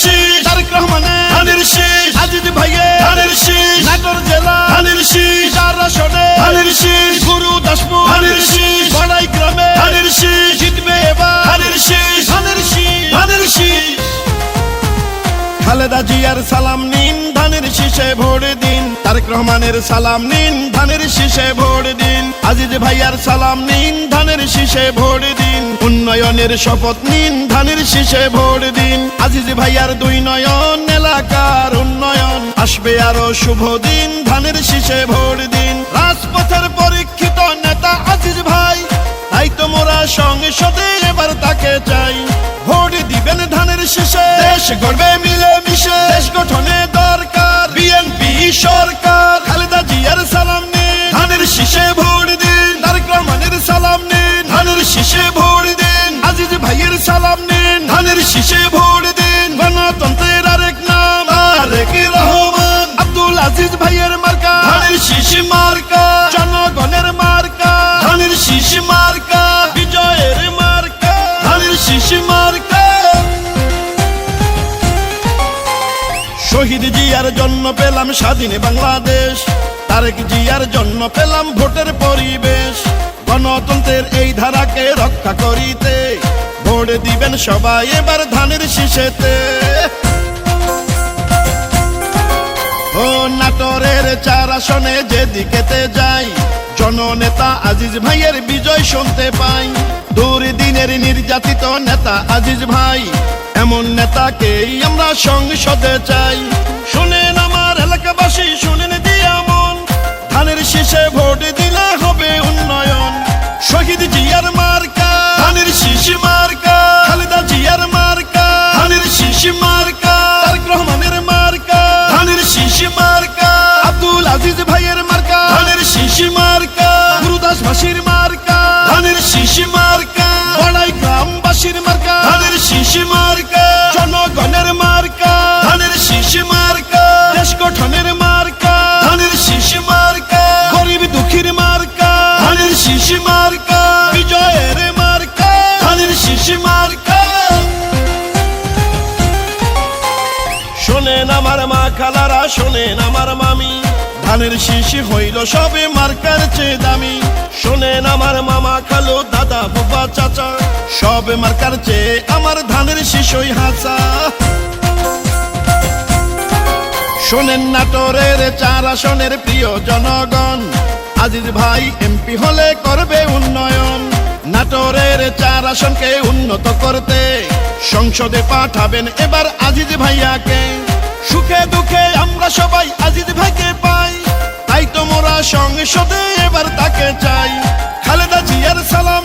শীষ, তারেক রহমানের ধানের শীষ, আজিজ ভাইয়ের ধানের শীষ, নাটোর জেলা ধানের শীষ, 4 আসনে ধানের শীষ, গুরুদাসপুর ধানের শীষ, বড়াই গ্রামে ধানের শীষ, জিতবে এবার ধানের শীষ, ধানের শীষ, ধানের শীষ। খালেদা জিয়ার সালাম নিন, ধানের শীষে ভোট দিন। তারেক রহমানের সালাম নিন, ধানের শীষে ভোট দিন। আজিজ ভাইয়ার সালাম নিন, ধানের শীষে ভোট দিন। উন্নয়নের শপথ নিন, ধানের শীষে ভোট দিন। আজিজ ভাইয়ার 2 নয়ন, এলাকার উন্নয়ন আসবে আরো শুভ দিন, ধানের শীষে ভোট দিন। রাজপথের পরীক্ষিত নেতা আজিজ ভাই, তাই তো মোরা সংসদে এবার তাকে চাই। ভোট দিবেন ধানের শীষে, দেশ গড়বে মিলে মিশে, দেশ গঠনে দরকার বিএনপি সরকার। খালেদা জিয়ার সালাম নিন, ধানের শীষে ভোট দিন। তারেক রহমানের সালাম নিন, ধানের শীষে ভোট দিন। আজিজ ভাইয়ের সালাম নিন, ধানের শীষে ভোট দিন। গণতন্ত্রের আরেক নাম তারেক রহমান। আব্দুল আজিজ ভাইয়ের মার্কা ধানের শীষ মার্কা, জনগণের মার্কা ধানের শীষ মার্কা, বিজয়ের মার্কা ধানের শীষ মার্কা। শহীদ জিয়ার জন্য পেলাম স্বাধীন বাংলাদেশ, তারেক জিয়ার জন্য পেলাম ভোটের পরিবেশ। গণতন্ত্রের এই ধারাকে রক্ষা করিতে ভোট দিবেন সবাই এবার ধানের শীষেতে। ও নাটোরের 4 আসনে যেদিকেতে যাই, জননেতা আজিজ ভাইয়ের বিজয় শুনতে পাই। দুর্দিনের নির্যাতিত নেতা আজিজ ভাই, এমন নেতাকেই আমরা সংসদে চাই। শুনেন আমার এলাকাবাসী, শুনেন দিয়া মন, ধানের শীষে ভোট দিলে হবে উন্নয়ন। শহীদ জিয়ার মার্কা ধানের শীষ মার্কা, খালেদা জিয়ার মার্কা ধানের শীষ মার্কা, তারেক রহমানের মার্কা ধানের শীষ মার্কা, আব্দুল আজিজ ভাইয়ের মার্কা ধানের শীষ মার্কা, গুরুদাসবাসীর মার্কা ধানের শীষ মার্কা, বড়াই গ্রামবাসীর মার্কা ধানের শীষ মার্কা, জনগণের মার্কা ধানের শীষ মার্কা, দেশ গঠনের মার্কা ধানের শীষ মার্কা, গরিব দুঃখীর মার্কা ধানের শীষ মার্কা, বিজয়ের মার্কা ধানের শীষ মার্কা। শোনেন আমার মা খালারা, শোনেন আমার মামি, ধানের শীষ হইল সবে মার্কার চেয়ে দামি। শোনেন আমার মামা খালো দাদা বাবা চাচা, সব মার্কার চেয়ে আমার ধানের শীষই হাসা। শোনেন নাটোরের 4 আসনের প্রিয় জনগণ, আজিজ ভাই এমপি হলে করবে উন্নয়ন। নাটোরের 4 আসনকে উন্নত করতে সংসদে পাঠাবেন এবার আজিজ ভাইয়াকে। সুখে দুঃখে আমরা সবাই আজিজ ভাইকে পাই, তাই তো মোরা সংসদে এবার তাকে চাই। খালেদা জিয়ার সালাম